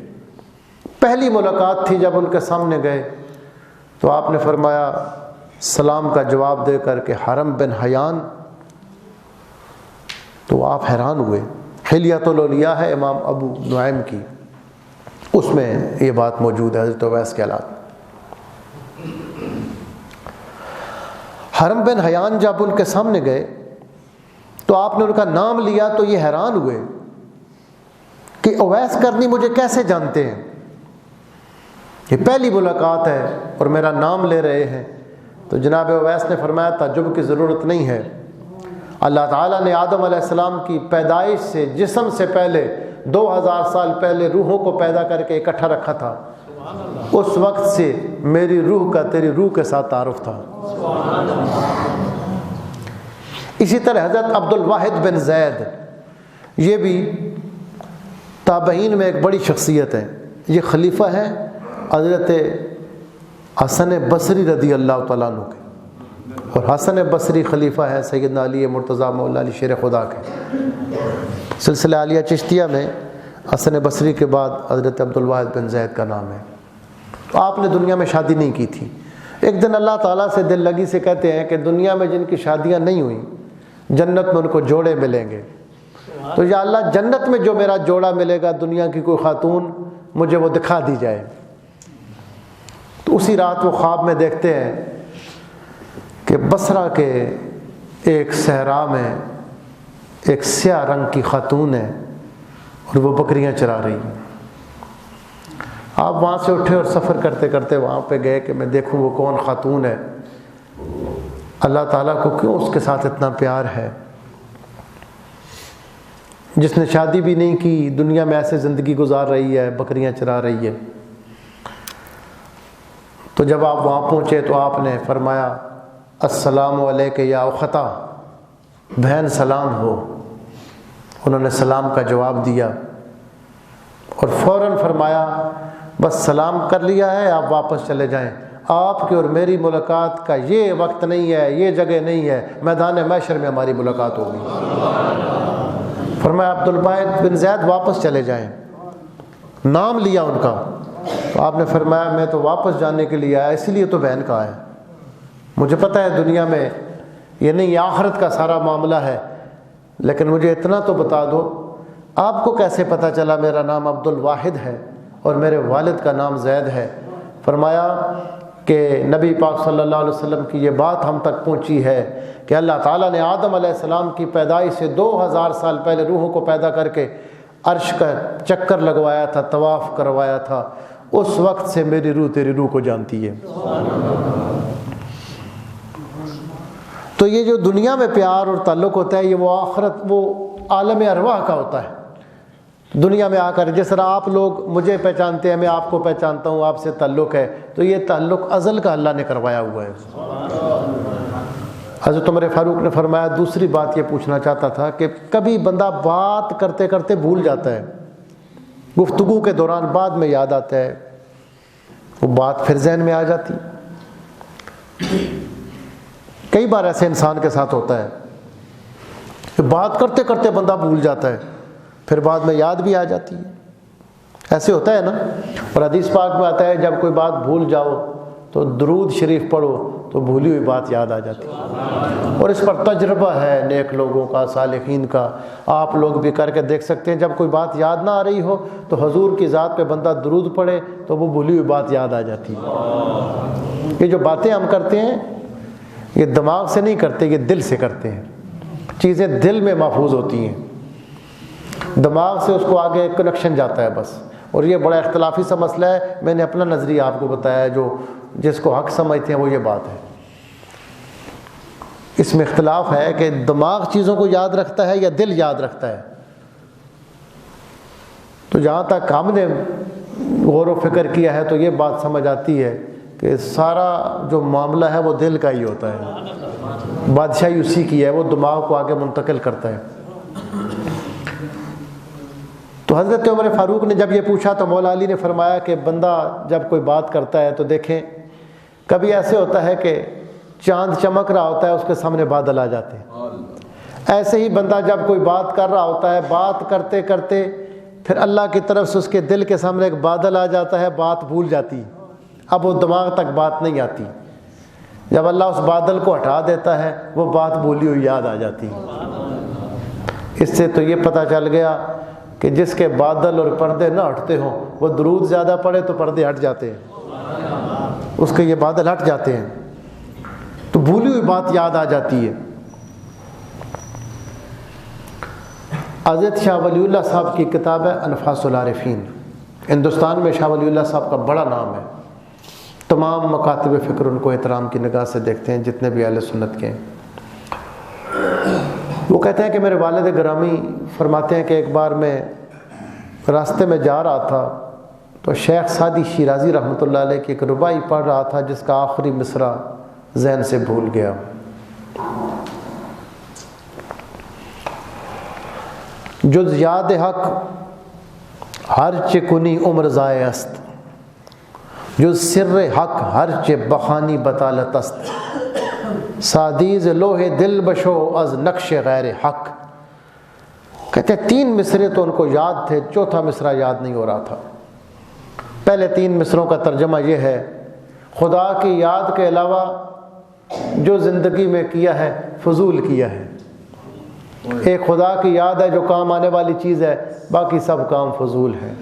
پہلی ملاقات تھی جب ان کے سامنے گئے تو آپ نے فرمایا سلام کا جواب دے کر کہ حرم بن حیان، تو آپ حیران ہوئے۔ حلیۃ الاولیاء ہے امام ابو نعیم کی، اس میں یہ بات موجود ہے حضرت اویس کے حالات۔ حرم بن حیان جب ان کے سامنے گئے تو آپ نے ان کا نام لیا تو یہ حیران ہوئے کہ اویس کرنی مجھے کیسے جانتے ہیں، یہ پہلی ملاقات ہے اور میرا نام لے رہے ہیں۔ تو جناب اویس نے فرمایا تعجب کی ضرورت نہیں ہے، اللہ تعالیٰ نے آدم علیہ السلام کی پیدائش سے جسم سے پہلے 2000 سال پہلے روحوں کو پیدا کر کے اکٹھا رکھا تھا، اس وقت سے میری روح کا تیری روح کے ساتھ تعارف تھا۔ اسی طرح حضرت عبد الواحد بن زید، یہ بھی تابعین میں ایک بڑی شخصیت ہے، یہ خلیفہ ہیں حضرت حسن بصری رضی اللہ تعالیٰ عنہ کے، اور حسن بصری خلیفہ ہے سیدنا علی مرتضیٰ مولا علی شیر خدا کے۔ سلسلہ عالیہ چشتیہ میں حسن بصری کے بعد حضرت عبد الواحد بن زید کا نام ہے۔ تو آپ نے دنیا میں شادی نہیں کی تھی، ایک دن اللہ تعالیٰ سے دل لگی سے کہتے ہیں کہ دنیا میں جن کی شادیاں نہیں ہوئیں جنت میں ان کو جوڑے ملیں گے، تو یا اللہ جنت میں جو میرا جوڑا ملے گا دنیا کی کوئی خاتون مجھے وہ دکھا دی جائے۔ تو اسی رات وہ خواب میں دیکھتے ہیں کہ بصرہ کے ایک صحرا میں ایک سیاہ رنگ کی خاتون ہے اور وہ بکریاں چرا رہی ہیں۔ آپ وہاں سے اٹھے اور سفر کرتے کرتے وہاں پہ گئے کہ میں دیکھوں وہ کون خاتون ہے، اللہ تعالیٰ کو کیوں اس کے ساتھ اتنا پیار ہے، جس نے شادی بھی نہیں کی دنیا میں ایسے زندگی گزار رہی ہے، بکریاں چرا رہی ہے۔ تو جب آپ وہاں پہنچے تو آپ نے فرمایا السلام علیک یا اختا، بہن سلام ہو۔ انہوں نے سلام کا جواب دیا اور فوراً فرمایا بس سلام کر لیا ہے آپ واپس چلے جائیں، آپ کی اور میری ملاقات کا یہ وقت نہیں ہے، یہ جگہ نہیں ہے، میدان محشر میں ہماری ملاقات ہوگی۔ فرمایا عبد الواحد بن زید واپس چلے جائیں، نام لیا ان کا۔ تو آپ نے فرمایا میں تو واپس جانے کے لیے آیا، اسی لیے تو بہن کہا ہے، مجھے پتہ ہے دنیا میں یہ نہیں، یہ آخرت کا سارا معاملہ ہے، لیکن مجھے اتنا تو بتا دو آپ کو کیسے پتہ چلا میرا نام عبد الواحد ہے اور میرے والد کا نام زید ہے؟ فرمایا کہ نبی پاک صلی اللہ علیہ وسلم کی یہ بات ہم تک پہنچی ہے کہ اللہ تعالیٰ نے آدم علیہ السلام کی پیدائش سے 2000 سال پہلے روحوں کو پیدا کر کے عرش کا چکر لگوایا تھا، طواف کروایا تھا، اس وقت سے میری روح تیری روح کو جانتی ہے۔ تو یہ جو دنیا میں پیار اور تعلق ہوتا ہے یہ وہ آخرت، وہ عالم ارواح کا ہوتا ہے۔ دنیا میں آ کر جس طرح آپ لوگ مجھے پہچانتے ہیں، میں آپ کو پہچانتا ہوں، آپ سے تعلق ہے، تو یہ تعلق ازل کا اللہ نے کروایا ہوا ہے۔ حضرت عمر فاروق نے فرمایا دوسری بات یہ پوچھنا چاہتا تھا کہ کبھی بندہ بات کرتے کرتے بھول جاتا ہے، گفتگو کے دوران بعد میں یاد آتا ہے، وہ بات پھر ذہن میں آ جاتی۔ کئی بار ایسے انسان کے ساتھ ہوتا ہے کہ بات کرتے کرتے بندہ بھول جاتا ہے، پھر بعد میں یاد بھی آ جاتی ہے۔ ایسے ہوتا ہے نا، اور حدیث پاک میں آتا ہے جب کوئی بات بھول جاؤ تو درود شریف پڑھو تو بھولی ہوئی بات یاد آ جاتی ہے۔ اور اس پر تجربہ ہے نیک لوگوں کا، صالحین کا، آپ لوگ بھی کر کے دیکھ سکتے ہیں۔ جب کوئی بات یاد نہ آ رہی ہو تو حضور کی ذات پہ بندہ درود پڑھے تو وہ بھولی ہوئی بات یاد آ جاتی ہے۔ یہ جو باتیں ہم کرتے ہیں یہ دماغ سے نہیں کرتے، یہ دل سے کرتے ہیں۔ چیزیں دل میں محفوظ ہوتی ہیں، دماغ سے اس کو آگے کنیکشن جاتا ہے بس۔ اور یہ بڑا اختلافی سا مسئلہ ہے، میں نے اپنا نظریہ آپ کو بتایا ہے، جو جس کو حق سمجھتے ہیں وہ یہ بات ہے۔ اس میں اختلاف ہے کہ دماغ چیزوں کو یاد رکھتا ہے یا دل یاد رکھتا ہے۔ تو جہاں تک ہم نے غور و فکر کیا ہے تو یہ بات سمجھ آتی ہے کہ سارا جو معاملہ ہے وہ دل کا ہی ہوتا ہے، بادشاہی اسی کی ہے، وہ دماغ کو آگے منتقل کرتا ہے۔ تو حضرت عمر فاروق نے جب یہ پوچھا تو مولا علی نے فرمایا کہ بندہ جب کوئی بات کرتا ہے تو دیکھیں کبھی ایسے ہوتا ہے کہ چاند چمک رہا ہوتا ہے، اس کے سامنے بادل آ جاتے ہیں۔ ایسے ہی بندہ جب کوئی بات کر رہا ہوتا ہے، بات کرتے کرتے پھر اللہ کی طرف سے اس کے دل کے سامنے ایک بادل آ جاتا ہے، بات بھول جاتی، اب وہ دماغ تک بات نہیں آتی۔ جب اللہ اس بادل کو ہٹا دیتا ہے وہ بات بھولی ہوئی یاد آ جاتی۔ اس سے تو یہ پتہ چل گیا کہ جس کے بادل اور پردے نہ ہٹتے ہوں وہ درود زیادہ پڑھے تو پردے ہٹ جاتے ہیں، اس کے یہ بادل ہٹ جاتے ہیں، تو بھولی ہوئی بات یاد آ جاتی ہے۔ حضرت شاہ ولی اللہ صاحب کی کتاب ہے انفاس العارفین، ہندوستان میں شاہ ولی اللہ صاحب کا بڑا نام ہے، تمام مکاتب فکر ان کو احترام کی نگاہ سے دیکھتے ہیں جتنے بھی اہل سنت کے ہیں۔ وہ کہتے ہیں کہ میرے والد گرامی فرماتے ہیں کہ ایک بار میں راستے میں جا رہا تھا تو شیخ سعدی شیرازی رحمۃ اللہ علیہ کی ایک رباعی پڑھ رہا تھا جس کا آخری مصرع ذہن سے بھول گیا۔ جز یاد حق ہر چه کنی عمر ضائع است، جز سر حق ہر چه بخانی بطالت است، سادیز لوح دل بشو از نقش غیر حق۔ کہتے ہیں 3 مصرے تو ان کو یاد تھے، چوتھا مصرع یاد نہیں ہو رہا تھا۔ پہلے 3 مصروں کا ترجمہ یہ ہے، خدا کی یاد کے علاوہ جو زندگی میں کیا ہے فضول کیا ہے۔ ایک خدا کی یاد ہے جو کام آنے والی چیز ہے، باقی سب کام فضول ہے۔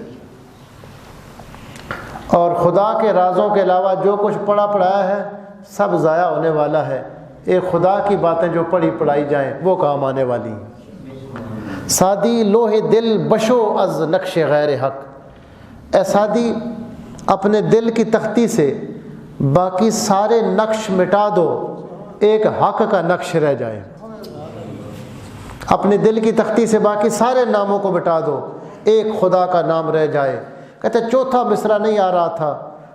اور خدا کے رازوں کے علاوہ جو کچھ پڑھا پڑھایا ہے سب ضائع ہونے والا ہے۔ ایک خدا کی باتیں جو پڑھی پڑھائی جائیں وہ کام آنے والی ہیں۔ سادی لوح دل بشو از نقش غیر حق، اے سادی اپنے دل کی تختی سے باقی سارے نقش مٹا دو، ایک حق کا نقش رہ جائے۔ اپنے دل کی تختی سے باقی سارے ناموں کو مٹا دو، ایک خدا کا نام رہ جائے۔ کہتے چوتھا مصرع نہیں آ رہا تھا،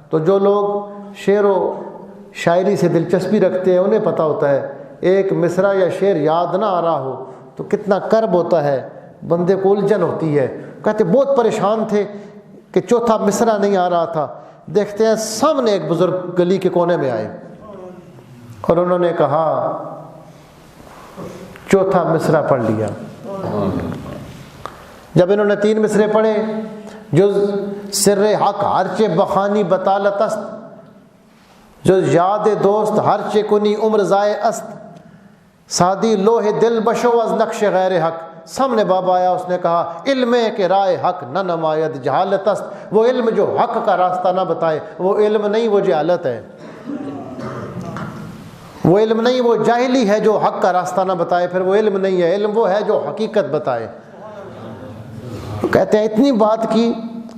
تو جو لوگ شعر و شاعری سے دلچسپی رکھتے ہیں انہیں پتہ ہوتا ہے ایک مصرع یا شعر یاد نہ آ رہا ہو تو کتنا کرب ہوتا ہے، بندے کو الجھن ہوتی ہے۔ کہتے بہت پریشان تھے کہ چوتھا مصرع نہیں آ رہا تھا۔ دیکھتے ہیں سامنے ایک بزرگ گلی کے کونے میں آئے اور انہوں نے کہا چوتھا مصرع پڑھ لیا۔ جب انہوں نے 3 مصرے پڑھے، جز سر حق ہر چه بخانی بطالت است، جز یاد دوست ہر چه کنی عمر ضائع است، سادی لوح دل بشو از نقش غیر حق۔ سامنے بابا آیا، اس نے کہا علم ہے کہ رائے حق نہ نماید جہالت است، وہ علم جو حق کا راستہ نہ بتائے وہ علم نہیں، وہ جہالت ہے۔ وہ علم نہیں، وہ جاہلی ہے جو حق کا راستہ نہ بتائے، پھر وہ علم نہیں ہے، علم وہ ہے جو حقیقت بتائے۔ کہتے ہیں اتنی بات کی،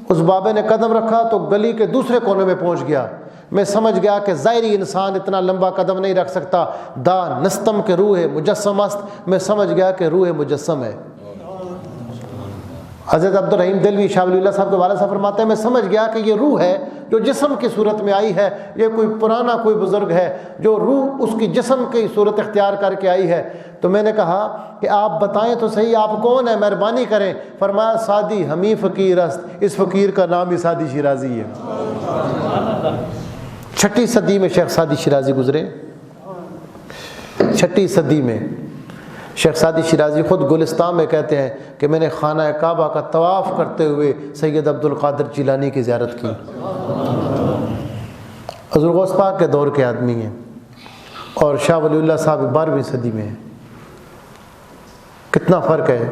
اس بابے نے قدم رکھا تو گلی کے دوسرے کونے میں پہنچ گیا۔ میں سمجھ گیا کہ ظاہری انسان اتنا لمبا قدم نہیں رکھ سکتا، دا نستم کے روح مجسم است، میں سمجھ گیا کہ روح مجسم ہے۔ حضرت عبدالرحیم دلوی شاہ ولی اللہ صاحب کے والد صاحب فرماتے ہیں میں سمجھ گیا کہ یہ روح ہے جو جسم کی صورت میں آئی ہے، یہ کوئی پرانا کوئی بزرگ ہے جو روح اس کی جسم کی صورت اختیار کر کے آئی ہے۔ تو میں نے کہا کہ آپ بتائیں تو صحیح آپ کون ہیں، مہربانی کریں۔ فرمایا سعدی ہمیں فقیر است، اس فقیر کا نام ہی سعدی شیرازی ہے۔ 6 صدی میں شیخ سعدی شیرازی گزرے، 6 صدی میں شیخ سعدی شیرازی خود گلستان میں کہتے ہیں کہ میں نے خانہ کعبہ کا طواف کرتے ہوئے سید عبد القادر جیلانی کی زیارت کی۔ حضور غوث پاک کے دور کے آدمی ہیں، اور شاہ ولی اللہ صاحب 12ویں صدی میں ہیں۔ کتنا فرق ہے،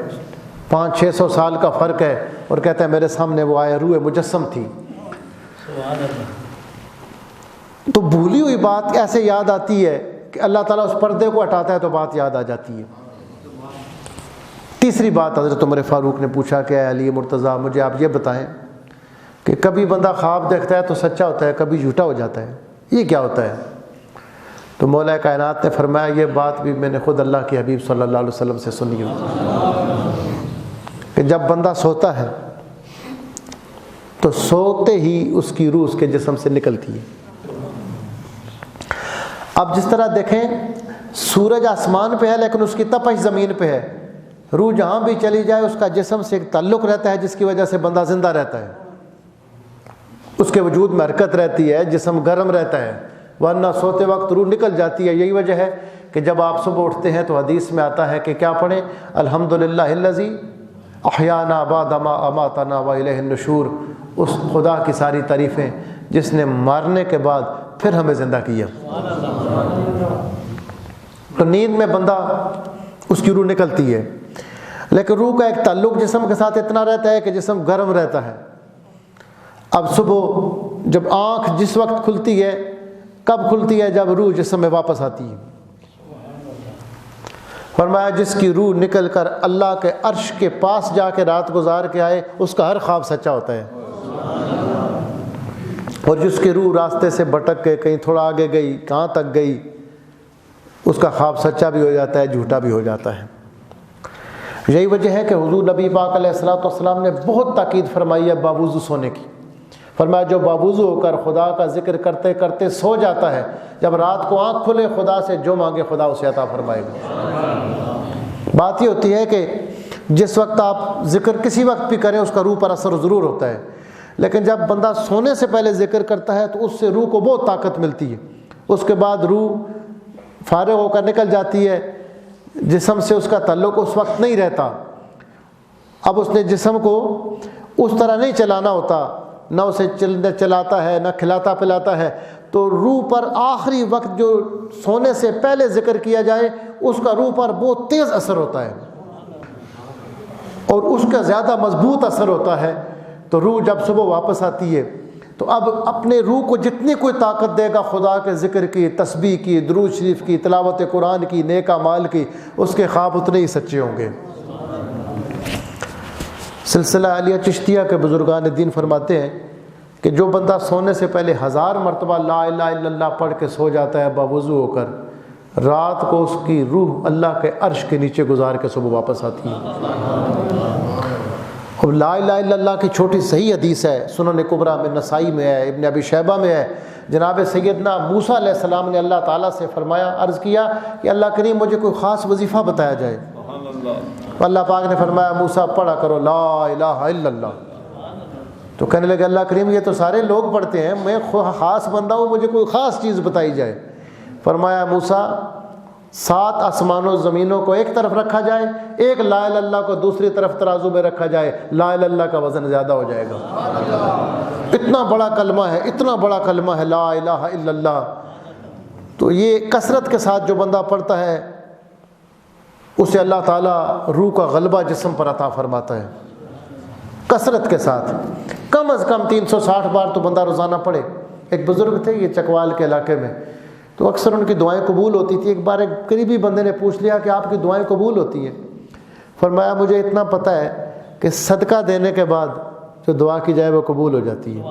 500-600 سال کا فرق ہے، اور کہتا ہے میرے سامنے وہ آئے، روح مجسم تھی۔ تو بھولی ہوئی بات ایسے یاد آتی ہے کہ اللہ تعالیٰ اس پردے کو ہٹاتا ہے تو بات یاد آ جاتی ہے۔ تیسری بات حضرت عمر فاروق نے پوچھا کہ اے علی مرتضیٰ مجھے آپ یہ بتائیں کہ کبھی بندہ خواب دیکھتا ہے تو سچا ہوتا ہے، کبھی جھوٹا ہو جاتا ہے، یہ کیا ہوتا ہے؟ تو مولا کائنات نے فرمایا یہ بات بھی میں نے خود اللہ کے حبیب صلی اللہ علیہ وسلم سے سنی ہے کہ جب بندہ سوتا ہے تو سوتے ہی اس کی روح اس کے جسم سے نکلتی ہے۔ اب جس طرح دیکھیں سورج آسمان پہ ہے لیکن اس کی تپش زمین پہ ہے، روح جہاں بھی چلی جائے اس کا جسم سے ایک تعلق رہتا ہے جس کی وجہ سے بندہ زندہ رہتا ہے، اس کے وجود میں حرکت رہتی ہے، جسم گرم رہتا ہے، ورنہ سوتے وقت روح نکل جاتی ہے۔ یہی وجہ ہے کہ جب آپ صبح اٹھتے ہیں تو حدیث میں آتا ہے کہ کیا پڑھیں؟ الحمدللہ الذی احیانا بعد ما اماتنا والیہ النشور، اس خدا کی ساری تعریفیں جس نے مارنے کے بعد پھر ہمیں زندہ کیا۔ تو نیند میں بندہ اس کی روح نکلتی ہے، لیکن روح کا ایک تعلق جسم کے ساتھ اتنا رہتا ہے کہ جسم گرم رہتا ہے۔ اب صبح جب آنکھ جس وقت کھلتی ہے، کب کھلتی ہے؟ جب روح جسم میں واپس آتی ہے۔ فرمایا جس کی روح نکل کر اللہ کے عرش کے پاس جا کے رات گزار کے آئے اس کا ہر خواب سچا ہوتا ہے، اور جس کی روح راستے سے بھٹک کے کہیں تھوڑا آگے گئی، کہاں تک گئی، اس کا خواب سچا بھی ہو جاتا ہے، جھوٹا بھی ہو جاتا ہے۔ یہی وجہ ہے کہ حضور نبی پاک علیہ الصلوۃ والسلام نے بہت تاکید فرمائی ہے باوضو سونے کی۔ فرمایا جو باوضو ہو کر خدا کا ذکر کرتے کرتے سو جاتا ہے، جب رات کو آنکھ کھلے خدا سے جو مانگے خدا اسے عطا فرمائے گا۔ بات یہ ہوتی ہے کہ جس وقت آپ ذکر کسی وقت بھی کریں اس کا روح پر اثر ضرور ہوتا ہے، لیکن جب بندہ سونے سے پہلے ذکر کرتا ہے تو اس سے روح کو بہت طاقت ملتی ہے، اس کے بعد روح فارغ ہو کر نکل جاتی ہے، جسم سے اس کا تعلق اس وقت نہیں رہتا۔ اب اس نے جسم کو اس طرح نہیں چلانا ہوتا، نہ اسے چلاتا ہے نہ کھلاتا پلاتا ہے، تو روح پر آخری وقت جو سونے سے پہلے ذکر کیا جائے اس کا روح پر بہت تیز اثر ہوتا ہے اور اس کا زیادہ مضبوط اثر ہوتا ہے۔ تو روح جب صبح واپس آتی ہے تو اب اپنے روح کو جتنی کوئی طاقت دے گا خدا کے ذکر کی، تسبیح کی، درود شریف کی، تلاوت قرآن کی، نیک اعمال کی، اس کے خواب اتنے ہی سچے ہوں گے۔ سلسلہ عالیہ چشتیہ کے بزرگان دین فرماتے ہیں کہ جو بندہ سونے سے پہلے 1000 مرتبہ لا الہ الا اللہ پڑھ کے سو جاتا ہے باوضو ہو کر، رات کو اس کی روح اللہ کے عرش کے نیچے گزار کے صبح واپس آتی ہے۔ اب لا الہ الا اللہ کی چھوٹی صحیح حدیث ہے، سنن کبریٰ میں، نسائی میں ہے، ابن ابی شیبہ میں ہے۔ جناب سیدنا موسیٰ علیہ السلام نے اللہ تعالیٰ سے فرمایا، عرض کیا کہ اللہ کریم مجھے کوئی خاص وظیفہ بتایا جائے۔ اللہ پاک نے فرمایا موسیٰ پڑھا کرو لا الہ الا اللہ۔ تو کہنے لگے اللہ کریم یہ تو سارے لوگ پڑھتے ہیں، میں خاص بندہ ہوں، مجھے کوئی خاص چیز بتائی جائے۔ فرمایا موسیٰ 7 آسمانوں زمینوں کو ایک طرف رکھا جائے، ایک لا الہ الا اللہ کو دوسری طرف ترازو میں رکھا جائے، لا الہ الا اللہ کا وزن زیادہ ہو جائے گا۔ اتنا بڑا کلمہ ہے، اتنا بڑا کلمہ ہے لا الہ الا اللہ۔ تو یہ کثرت کے ساتھ جو بندہ پڑھتا ہے اسے اللہ تعالیٰ روح کا غلبہ جسم پر عطا فرماتا ہے، کثرت کے ساتھ۔ کم از کم 360 بار تو بندہ روزانہ پڑھے۔ ایک بزرگ تھے یہ چکوال کے علاقے میں، تو اکثر ان کی دعائیں قبول ہوتی تھی۔ ایک بار ایک قریبی بندے نے پوچھ لیا کہ آپ کی دعائیں قبول ہوتی ہیں؟ فرمایا مجھے اتنا پتہ ہے کہ صدقہ دینے کے بعد جو دعا کی جائے وہ قبول ہو جاتی ہے۔